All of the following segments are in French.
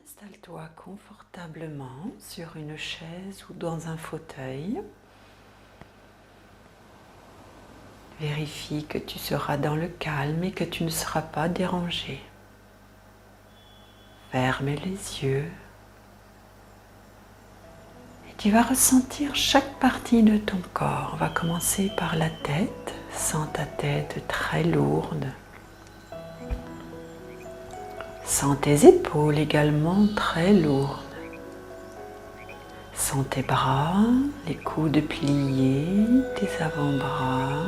Installe-toi confortablement sur une chaise ou dans un fauteuil. Vérifie que tu seras dans le calme et que tu ne seras pas dérangé. Ferme les yeux et tu vas ressentir chaque partie de ton corps. On va commencer par la tête. Sens ta tête très lourde. Sens tes épaules également très lourdes. Sens tes bras, les coudes pliés, tes avant-bras,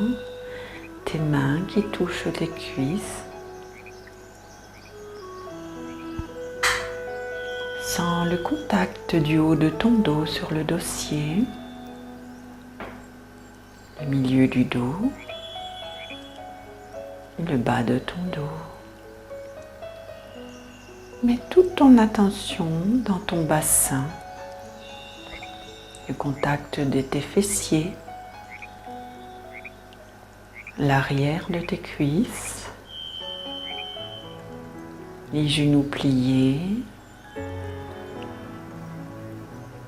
tes mains qui touchent tes cuisses. Sens le contact du haut de ton dos sur le dossier, le milieu du dos et le bas de ton dos. Mets toute ton attention dans ton bassin, le contact de tes fessiers, l'arrière de tes cuisses, les genoux pliés.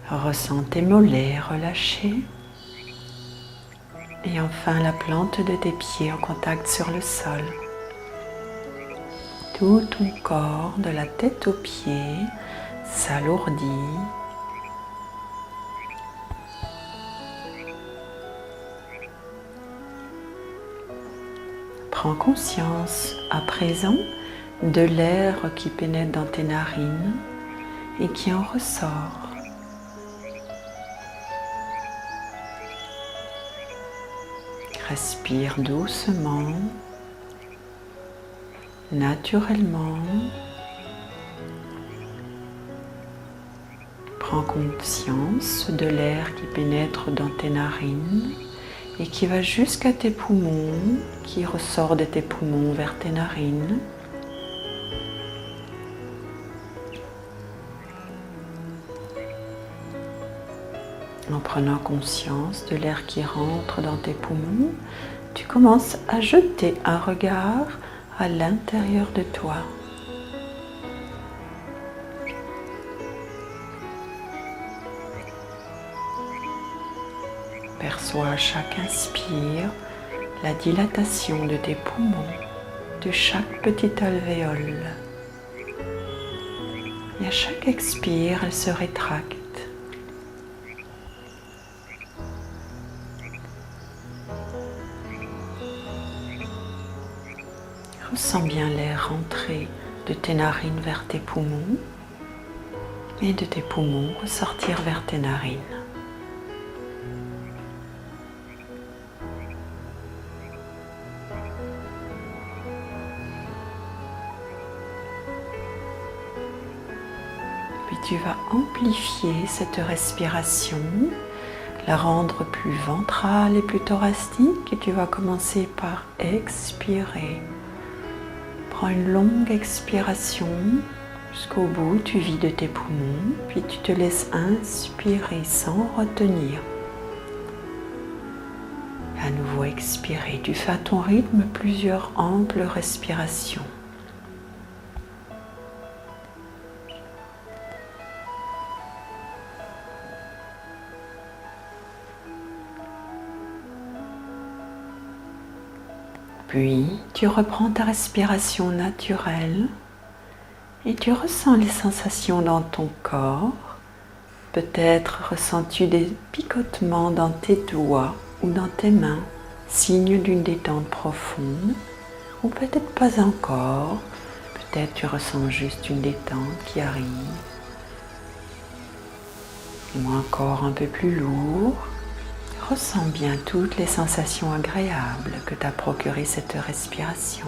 Ressens tes mollets relâchés et enfin la plante de tes pieds en contact sur le sol. Tout ton corps, de la tête aux pieds, s'alourdit. Prends conscience à présent de l'air qui pénètre dans tes narines et qui en ressort. Respire doucement, naturellement. Prends conscience de l'air qui pénètre dans tes narines et qui va jusqu'à tes poumons, qui ressort de tes poumons vers tes narines. En prenant conscience de l'air qui rentre dans tes poumons, tu commences à jeter un regard à l'intérieur de toi. Perçois à chaque inspire la dilatation de tes poumons, de chaque petite alvéole. Et à chaque expire, elle se rétracte. Ressens bien l'air rentrer de tes narines vers tes poumons et de tes poumons ressortir vers tes narines. Puis tu vas amplifier cette respiration, la rendre plus ventrale et plus thoracique et tu vas commencer par expirer. Prends une longue expiration jusqu'au bout, tu vides tes poumons, puis tu te laisses inspirer sans retenir. À nouveau expirer, tu fais à ton rythme plusieurs amples respirations. Puis, tu reprends ta respiration naturelle et tu ressens les sensations dans ton corps. Peut-être ressens-tu des picotements dans tes doigts ou dans tes mains, signe d'une détente profonde, ou peut-être pas encore. Peut-être tu ressens juste une détente qui arrive. Ou encore un peu plus lourd. Ressens bien toutes les sensations agréables que t'a procuré cette respiration.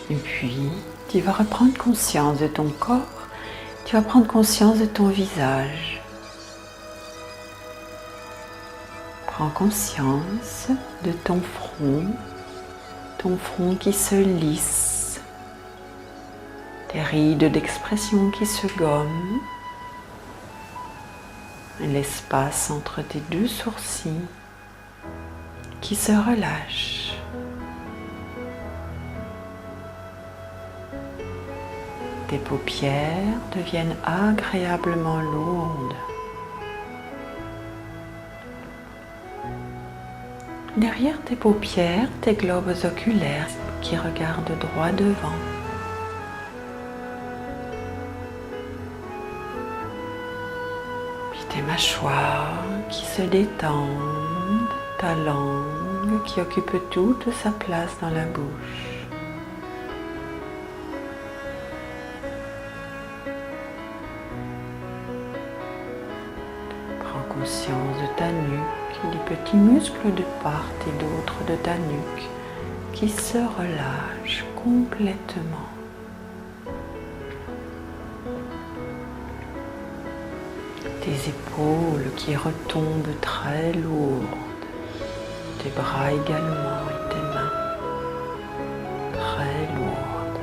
Et puis, tu vas reprendre conscience de ton corps, tu vas prendre conscience de ton visage. Prends conscience de ton front qui se lisse, Tes rides d'expression qui se gomment. L'espace entre tes deux sourcils qui se relâche. Tes paupières deviennent agréablement lourdes. Derrière tes paupières, tes globes oculaires qui regardent droit devant. Puis tes mâchoires qui se détendent, ta langue qui occupe toute sa place dans la bouche. Prends conscience de ta nuque, des petits muscles de part et d'autre de ta nuque qui se relâchent complètement. Tes épaules qui retombent très lourdes, tes bras également et tes mains très lourdes.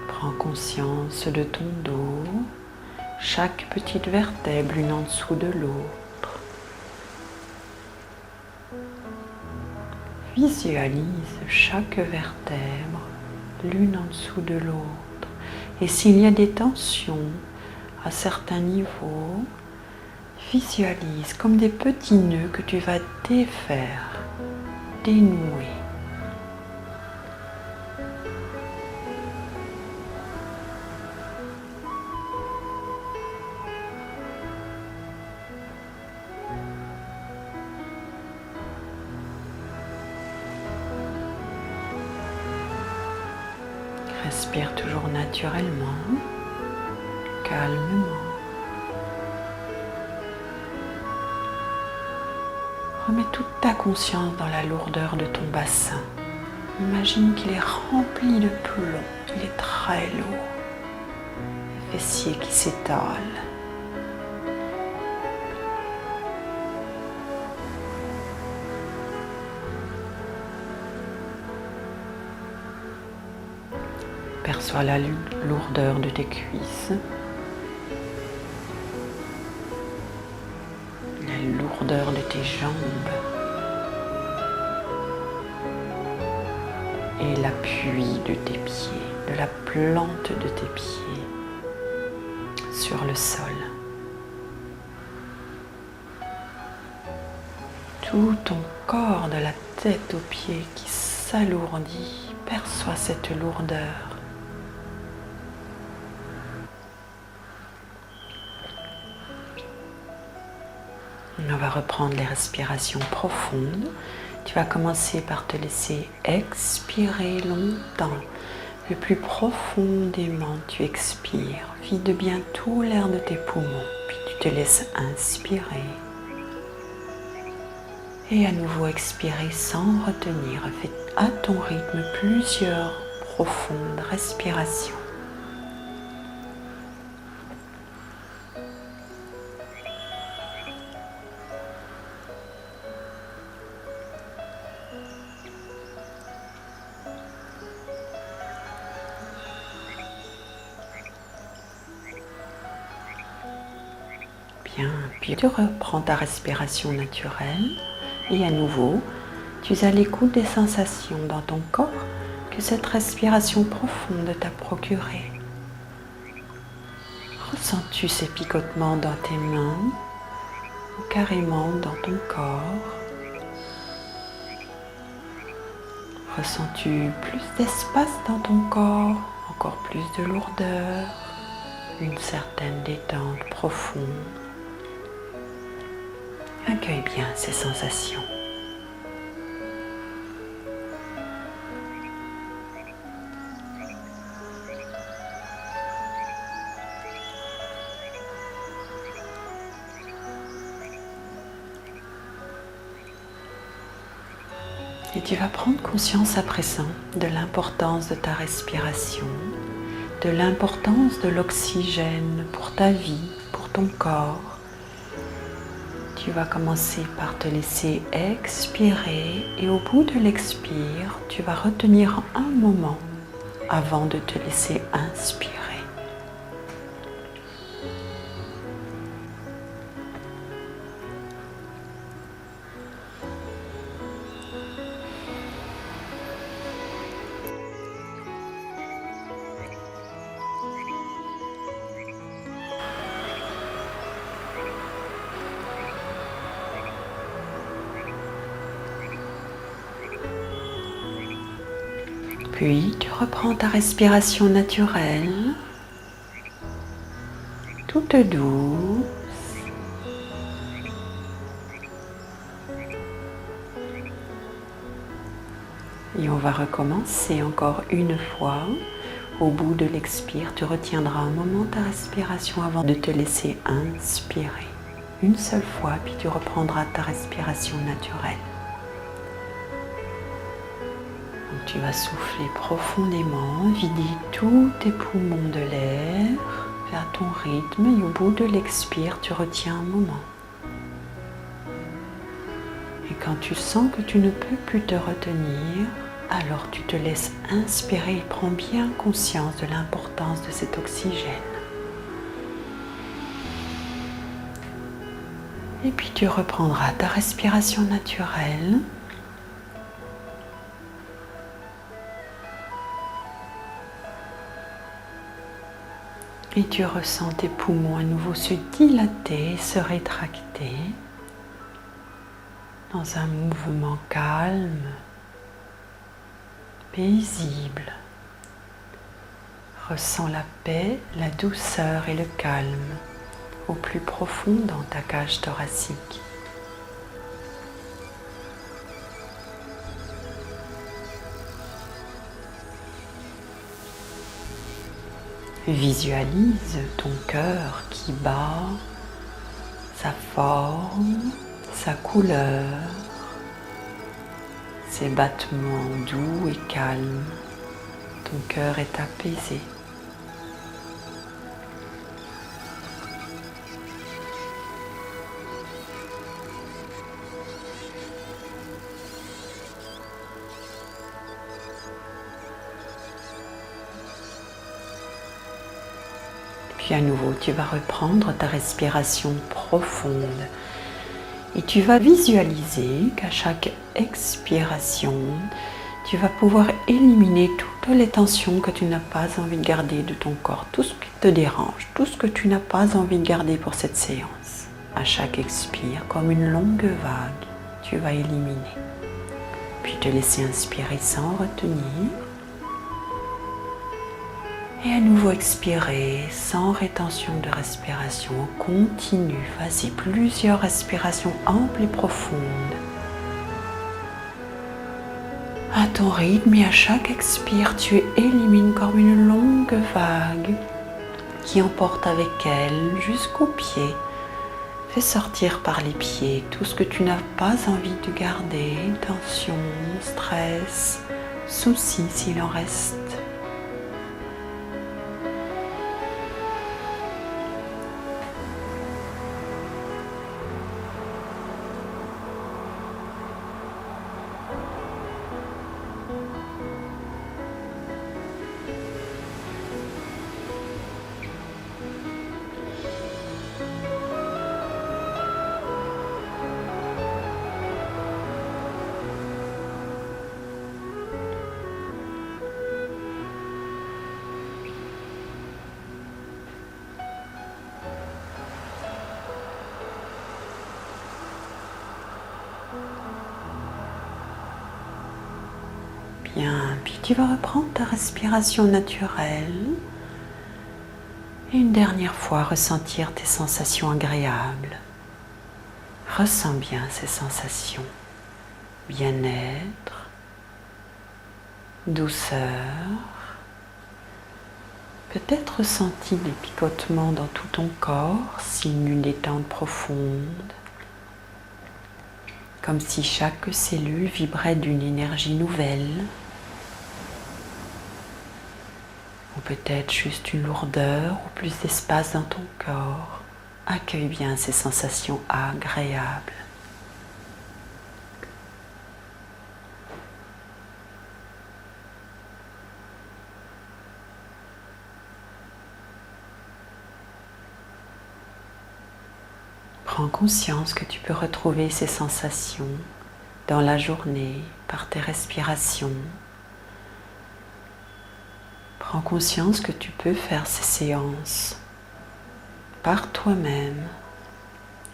Prends conscience de ton dos, chaque petite vertèbre l'une en dessous de l'autre. Visualise chaque vertèbre l'une en dessous de l'autre. Et s'il y a des tensions à certains niveaux, visualise comme des petits nœuds que tu vas défaire, dénouer. Respire toujours naturellement, calmement. Remets toute ta conscience dans la lourdeur de ton bassin. Imagine qu'il est rempli de plomb, il est très lourd. Les fessiers qui s'étalent. Perçois la lourdeur de tes cuisses, la lourdeur de tes jambes et l'appui de tes pieds, de la plante de tes pieds sur le sol. Tout ton corps de la tête aux pieds qui s'alourdit, perçois cette lourdeur. On va reprendre les respirations profondes. Tu vas commencer par te laisser expirer longtemps. Le plus profondément tu expires. Vide bien tout l'air de tes poumons. Puis tu te laisses inspirer. Et à nouveau expirer sans retenir. Fais à ton rythme plusieurs profondes respirations. Bien, puis tu reprends ta respiration naturelle et à nouveau, tu es à l'écoute des sensations dans ton corps que cette respiration profonde t'a procuré. Ressens-tu ces picotements dans tes mains ou carrément dans ton corps? Ressens-tu plus d'espace dans ton corps, encore plus de lourdeur, une certaine détente profonde? Accueille bien ces sensations. Et tu vas prendre conscience à présent de l'importance de ta respiration, de l'importance de l'oxygène pour ta vie, pour ton corps. tu vas commencer par te laisser expirer et au bout de l'expire, tu vas retenir un moment avant de te laisser inspirer. Puis tu reprends ta respiration naturelle, toute douce. Et on va recommencer encore une fois. Au bout de l'expire, tu retiendras un moment ta respiration avant de te laisser inspirer. Une seule fois, puis tu reprendras ta respiration naturelle. Donc, tu vas souffler profondément, vider tous tes poumons de l'air, faire ton rythme et au bout de l'expire, tu retiens un moment. Et quand tu sens que tu ne peux plus te retenir, alors tu te laisses inspirer et prends bien conscience de l'importance de cet oxygène. Et puis tu reprendras ta respiration naturelle. Et tu ressens tes poumons à nouveau se dilater, se rétracter dans un mouvement calme, paisible. Ressens la paix, la douceur et le calme au plus profond dans ta cage thoracique. Visualise ton cœur qui bat, sa forme, sa couleur, ses battements doux et calmes. Ton cœur est apaisé. Puis à nouveau, tu vas reprendre ta respiration profonde et tu vas visualiser qu'à chaque expiration, tu vas pouvoir éliminer toutes les tensions que tu n'as pas envie de garder de ton corps, tout ce qui te dérange, tout ce que tu n'as pas envie de garder pour cette séance. À chaque expire, comme une longue vague, tu vas éliminer. Puis te laisser inspirer sans retenir. Et à nouveau expirer sans rétention de respiration. Continue, vas-y, plusieurs respirations amples et profondes. À ton rythme et à chaque expire, tu élimines comme une longue vague qui emporte avec elle jusqu'aux pieds. Fais sortir par les pieds tout ce que tu n'as pas envie de garder, tension, stress, soucis s'il en reste. Bien, puis tu vas reprendre ta respiration naturelle et une dernière fois ressentir tes sensations agréables. Ressens bien ces sensations, bien-être, douceur, peut-être ressenti des picotements dans tout ton corps, signe d'une détente profonde, comme si chaque cellule vibrait d'une énergie nouvelle. Ou peut-être juste une lourdeur ou plus d'espace dans ton corps. Accueille bien ces sensations agréables. Prends conscience que tu peux retrouver ces sensations dans la journée par tes respirations. Prends conscience que tu peux faire ces séances par toi-même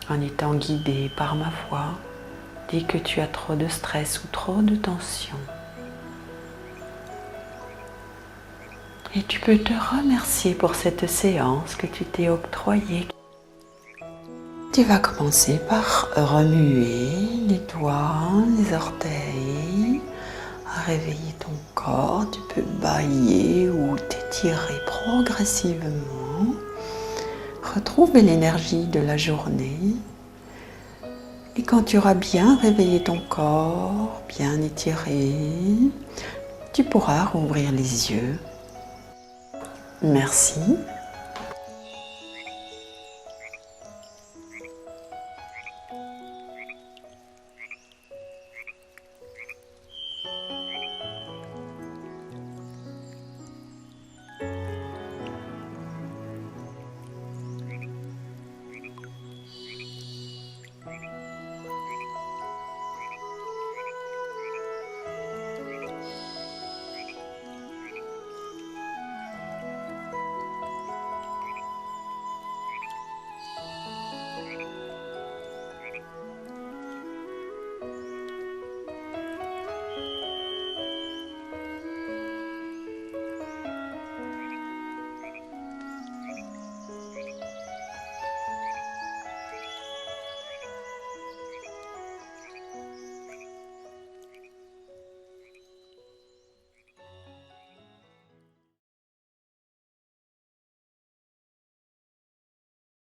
en étant guidé par ma voix dès que tu as trop de stress ou trop de tension. Et tu peux te remercier pour cette séance que tu t'es octroyée. Tu vas commencer par remuer les doigts, les orteils, à réveiller ton corps. Tu peux bâiller ou t'étirer progressivement. Retrouver l'énergie de la journée. Et quand tu auras bien réveillé ton corps, bien étiré, tu pourras rouvrir les yeux. Merci.